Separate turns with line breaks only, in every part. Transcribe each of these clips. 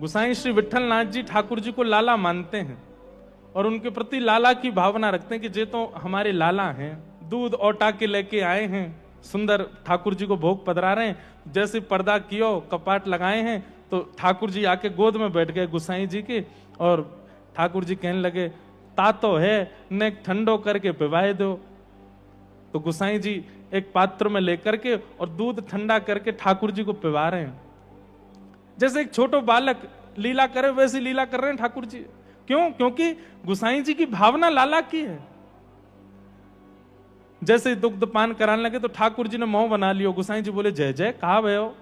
गोसाई श्री विठलनाथ जी ठाकुर जी को लाला मानते हैं और उनके प्रति लाला की भावना रखते हैं कि जे तो हमारे लाला हैं, दूध औटा के लेके आए हैं, सुंदर ठाकुर जी को भोग पधरा रहे हैं। जैसे पर्दा कियो कपाट लगाए हैं तो ठाकुर जी आके गोद में बैठ गए गोसाई जी के, और ठाकुर जी कहने लगे तातो है ने ठंडो करके पिवाए दो। तो गोसाई जी एक पात्र में लेकर के और दूध ठंडा करके ठाकुर जी को पिवा रहे हैं। जैसे एक छोटो बालक लीला करे वैसी लीला कर रहे हैं ठाकुर जी। क्यों? क्योंकि गोसाई जी की भावना लाला की है। जैसे दुग्ध पान कराने लगे तो ठाकुर जी ने मुंह बना लियो। गोसाई जी बोले जय जय, कहा भय हो?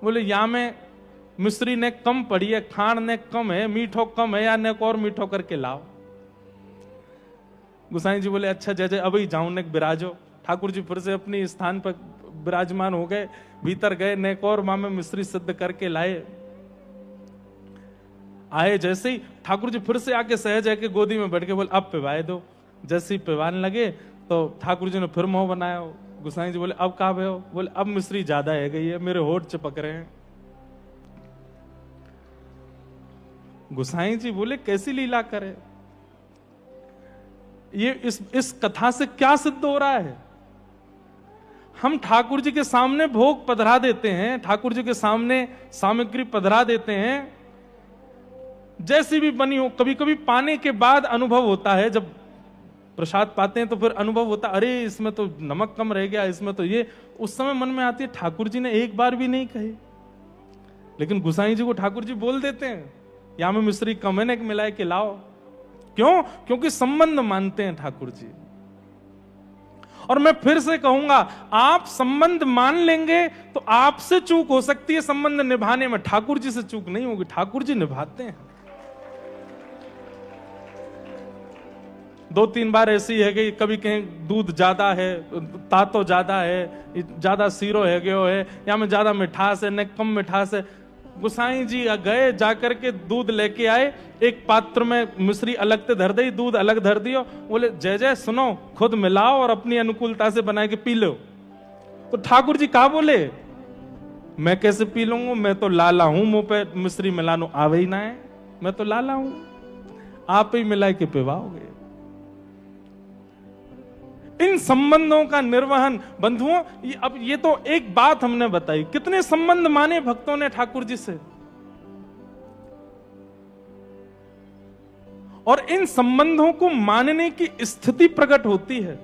बोले या में मिश्री ने कम पड़ी है, खाण ने कम है, मीठो कम है, या ने और मीठो करके लाओ। गोसाई जी बोले अच्छा जय जय, अभी जाऊं ने बिराजो। ठाकुर जी फिर से अपनी स्थान पर विराजमान हो गए, भीतर गए, नेक और मां में मिश्री सिद्ध करके लाए। आए जैसे ही ठाकुर जी फिर से आके सहज है के गोदी में बैठ के बोले अब पिवाए दो। जैसे ही पिवाने लगे तो ठाकुर जी ने फिर मुंह बनाया। गोसाई जी बोले अब कहा भय हो? बोले अब मिश्री ज्यादा है गई है, मेरे होठ चिपक रहे हैं। गोसाई जी बोले कैसी लीला करे? ये इस कथा से क्या सिद्ध हो रहा है? हम ठाकुर जी के सामने भोग पधरा देते हैं, ठाकुर जी के सामने सामग्री पधरा देते हैं, जैसी भी बनी हो। कभी कभी पाने के बाद अनुभव होता है, जब प्रसाद पाते हैं तो फिर अनुभव होता है अरे इसमें तो नमक कम रह गया, इसमें तो ये। उस समय मन में आती है ठाकुर जी ने एक बार भी नहीं कही, लेकिन गोसाई जी को ठाकुर जी बोल देते हैं या में मिश्री कम है, मिलाए के लाओ। क्यों? क्योंकि संबंध मानते हैं ठाकुर जी। और मैं फिर से कहूंगा, आप संबंध मान लेंगे तो आपसे चूक हो सकती है संबंध निभाने में, ठाकुर जी से चूक नहीं होगी। ठाकुर जी निभाते हैं। 2-3 बार ऐसी है कि कभी कहीं दूध ज्यादा है, तातो ज्यादा है, ज्यादा सीरो है गयो है, या में ज्यादा मिठास है, न कम मिठास है। गोसाई जी गए, जाकर के दूध लेके आए, एक पात्र में मिश्री अलग से धर दी, दूध अलग धर दियो। बोले जय जय, सुनो खुद मिलाओ और अपनी अनुकूलता से बना के पी लो। तो ठाकुर जी कहा बोले मैं कैसे पी लूंगा, मैं तो लाला हूं, मुंह पे मिश्री मिलानो आवे ही ना है, मैं तो लाला हूं, आप ही मिला के पिवाओगे। इन संबंधों का निर्वहन बंधुओं, अब ये तो एक बात हमने बताई, कितने संबंध माने भक्तों ने ठाकुर जी से, और इन संबंधों को मानने की स्थिति प्रकट होती है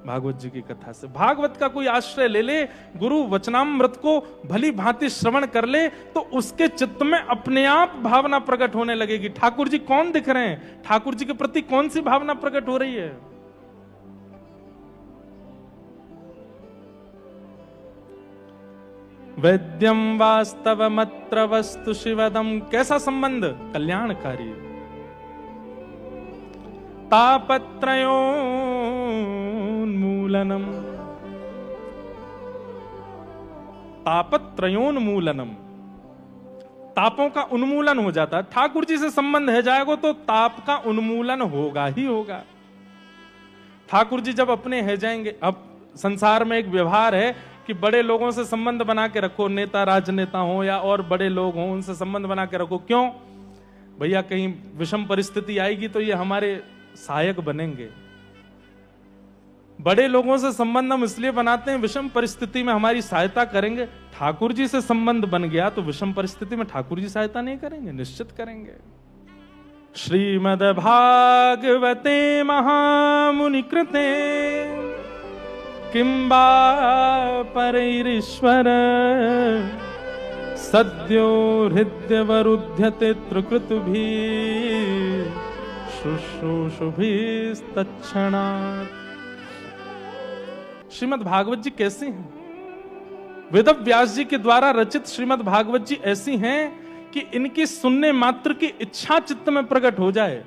भागवत जी की कथा से। भागवत का कोई आश्रय ले ले, गुरु वचनामृत को भली भांति श्रवण कर ले, तो उसके चित्त में अपने आप भावना प्रकट होने लगेगी। ठाकुर जी कौन दिख रहे हैं, ठाकुर जी के प्रति कौन सी भावना प्रकट हो रही है। वैद्यम वास्तवमत्र वस्तु शिवदम, कैसा संबंध? कल्याणकारी। तापत्रयोन्मूलनम, तापत्रयोन्मूलनम, तापों का उन्मूलन हो जाता है। ठाकुर जी से संबंध है जाएगा तो ताप का उन्मूलन होगा ही होगा। ठाकुर जी जब अपने है जाएंगे, अब संसार में एक व्यवहार है कि बड़े लोगों से संबंध बना के रखो, नेता राजनेता हो या और बड़े लोग हों, उनसे संबंध बना के रखो। क्यों भैया? कहीं विषम परिस्थिति आएगी तो ये हमारे सहायक बनेंगे। बड़े लोगों से संबंध हम इसलिए बनाते हैं, विषम परिस्थिति में हमारी सहायता करेंगे। ठाकुर जी से संबंध बन गया तो विषम परिस्थिति में ठाकुर जी सहायता नहीं करेंगे, निश्चित करेंगे। श्रीमद् भागवते महामुनि कृते किंबा परैरीश्वर सद्यो हृदयवरुध्यते त्रिकृतुभिः शुश्रूषुभिस्तत्क्षणात्। श्रीमद् भागवत जी कैसी हैं? वेद व्यास जी के द्वारा रचित श्रीमद् भागवत जी ऐसी हैं कि इनकी सुनने मात्र की इच्छा चित्त में प्रकट हो जाए।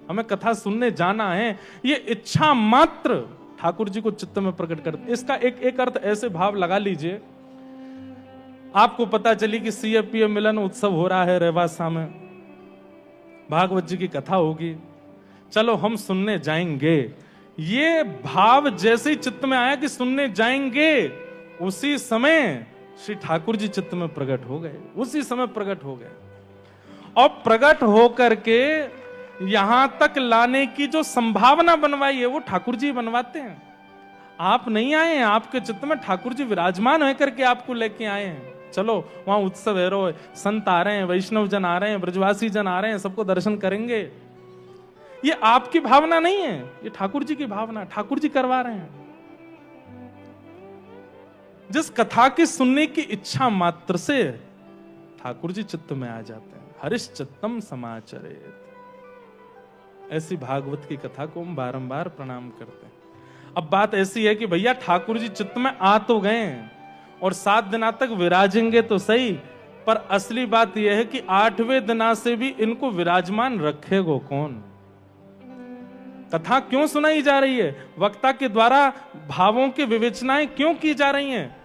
हमें कथा सुनने जाना है, ये इच्छा मात्र ठाकुर जी को चित्त में प्रकट कर। इसका एक अर्थ ऐसे भाव लगा लीजिए, आपको पता चली कि सीएपीए मिलन उत्सव हो रहा है रेवासा में, भागवत जी की कथा होगी, चलो हम सुनने जाएंगे। ये भाव जैसे ही चित्त में आया कि सुनने जाएंगे, उसी समय श्री ठाकुर जी चित्त में प्रकट हो गए, उसी समय प्रकट हो गए। और प्रकट होकर के यहां तक लाने की जो संभावना बनवाई है वो ठाकुर जी बनवाते हैं। आप नहीं आए हैं, आपके चित्त में ठाकुर जी विराजमान होकर के आपको लेके आए हैं। चलो वहां उत्सव है, रो संत आ रहे हैं, वैष्णव जन आ रहे हैं, ब्रजवासी जन आ रहे हैं, सबको दर्शन करेंगे। ये आपकी भावना नहीं है, ये ठाकुर जी की भावना, ठाकुर जी करवा रहे हैं। जिस कथा की सुनने की इच्छा मात्र से ठाकुर जी चित्त में आ जाते हैं। हरिश चित्तम समाचरेत, ऐसी भागवत की कथा को हम बारंबार प्रणाम करते हैं। अब बात ऐसी है कि भैया ठाकुर जी चित्त में आ तो गए हैं और 7 दिना तक विराजेंगे तो सही, पर असली बात यह है कि 8वें दिना से भी इनको विराजमान रखेगो कौन? कथा क्यों सुनाई जा रही है? वक्ता के द्वारा भावों की विवेचनाएं क्यों की जा रही हैं?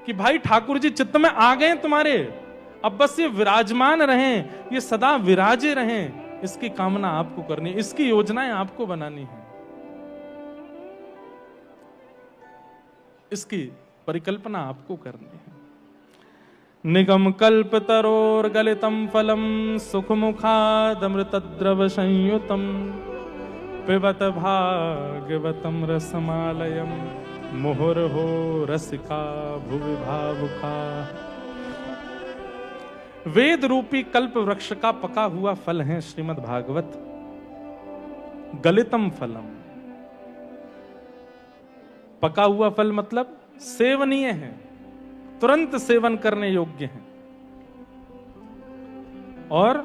कि भाई ठाकुर जी चित्त में आ गए तुम्हारे, अब बस ये विराजमान रहें, ये सदा विराजे रहें, इसकी कामना आपको करनी है, इसकी योजनाएं आपको बनानी है, इसकी परिकल्पना आपको करनी है। निगम कल्प तरोर गलितम फलम सुख मुखादमृत द्रव संयुतम पिबत भागवतम रसमालयम मुहुर्हो रसिका भुवि भावुका। वेद रूपी कल्प वृक्ष का पका हुआ फल है श्रीमद् भागवत। गलितम फलम, पका हुआ फल मतलब सेवनीय है, तुरंत सेवन करने योग्य है। और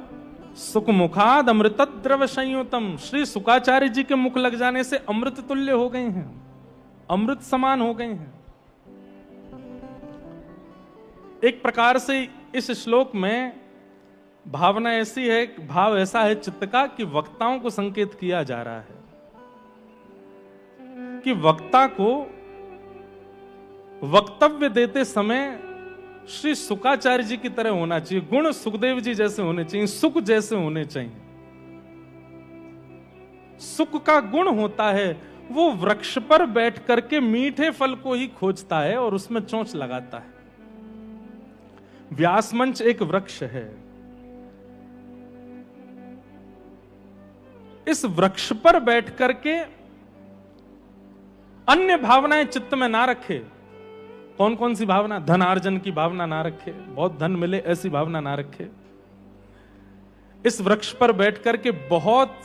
सुख मुखाद अमृत द्रव संयुतम, श्री शुकाचार्य जी के मुख लग जाने से अमृत तुल्य हो गए हैं, अमृत समान हो गए हैं। एक प्रकार से इस श्लोक में भावना ऐसी है, भाव ऐसा है चित्त का कि वक्ताओं को संकेत किया जा रहा है कि वक्ता को वक्तव्य देते समय श्री शुकाचार्य जी की तरह होना चाहिए, गुण सुखदेव जी जैसे होने चाहिए, सुख जैसे होने चाहिए। सुख का गुण होता है वो वृक्ष पर बैठ करके मीठे फल को ही खोजता है और उसमें चोंच लगाता है। व्यासमंच एक वृक्ष है, इस वृक्ष पर बैठ करके अन्य भावनाएं चित्त में ना रखे। कौन कौन सी भावना? धनार्जन की भावना ना रखे, बहुत धन मिले ऐसी भावना ना रखे। इस वृक्ष पर बैठ करके बहुत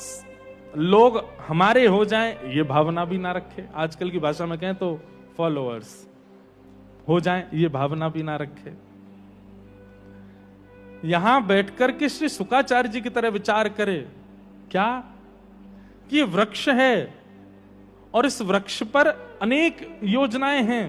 लोग हमारे हो जाएं ये भावना भी ना रखे। आजकल की भाषा में कहें तो फॉलोअर्स हो जाएं ये भावना भी ना रखे। यहां बैठकर के श्री शुकाचार्य जी की तरह विचार करे क्या कि वृक्ष है और इस वृक्ष पर अनेक योजनाएं हैं,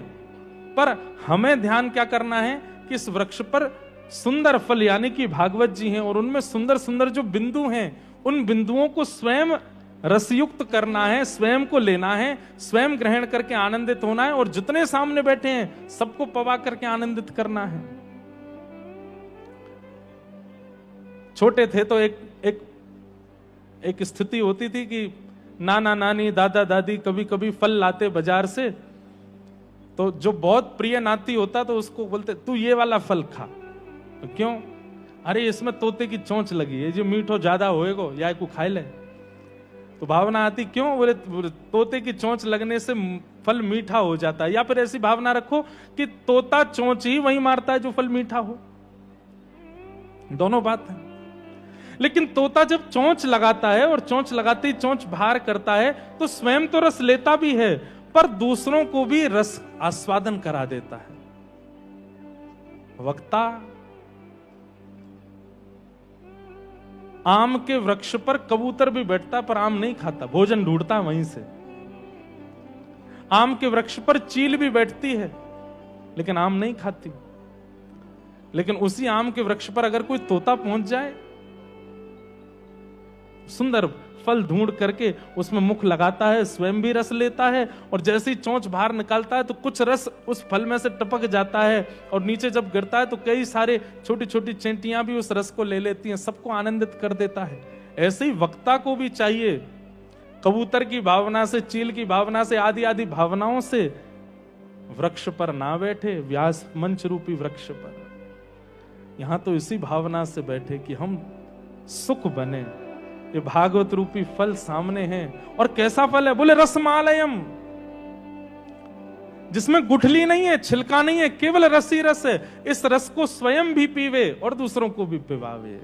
पर हमें ध्यान क्या करना है कि इस वृक्ष पर सुंदर फल यानी कि भागवत जी हैं और उनमें सुंदर सुंदर जो बिंदु हैं उन बिंदुओं को स्वयं रसयुक्त करना है, स्वयं को लेना है, स्वयं ग्रहण करके आनंदित होना है और जितने सामने बैठे हैं सबको पवा करके आनंदित करना है। छोटे थे तो एक स्थिति होती थी कि नाना नानी दादा दादी कभी कभी फल लाते बाजार से, तो जो बहुत प्रिय नाती होता तो उसको बोलते तू ये वाला फल खा। तो क्यों? अरे इसमें तोते की चोंच लगी है, जो मीठो ज्यादा होएगो या को खाए ले। तो भावना आती क्यों? बोले तोते की चोंच लगने से फल मीठा हो जाता है। या फिर ऐसी भावना रखो कि तोता चोंच ही वही मारता है जो फल मीठा हो। दोनों बात है। लेकिन तोता जब चोंच लगाता है और चोंच लगाते ही चोंच बाहर करता है तो स्वयं तो रस लेता भी है पर दूसरों को भी रस आस्वादन करा देता है। वक्ता आम के वृक्ष पर कबूतर भी बैठता पर आम नहीं खाता, भोजन ढूंढता वहीं से। आम के वृक्ष पर चील भी बैठती है लेकिन आम नहीं खाती। लेकिन उसी आम के वृक्ष पर अगर कोई तोता पहुंच जाए, सुंदर फल ढूंढ करके उसमें मुख लगाता है, स्वयं भी रस लेता है और जैसे ही चोंच बाहर निकालता है तो कुछ रस उस फल में से टपक जाता है और नीचे जब गिरता है तो कई सारे छोटी छोटी चींटियां भी उस रस को ले लेती हैं, सबको आनंदित कर देता है। ऐसे ही वक्ता को भी चाहिए कबूतर की भावना से, चील की भावना से, आदि आदि भावनाओं से वृक्ष पर ना बैठे, व्यास मंच रूपी वृक्ष पर, यहां तो इसी भावना से बैठे कि हम सुख बने। ये भागवत रूपी फल सामने है। और कैसा फल है? बोले रसमालयम, जिसमें गुठली नहीं है, छिलका नहीं है, केवल रस ही रस है। इस रस को स्वयं भी पीवे और दूसरों को भी पिवावे।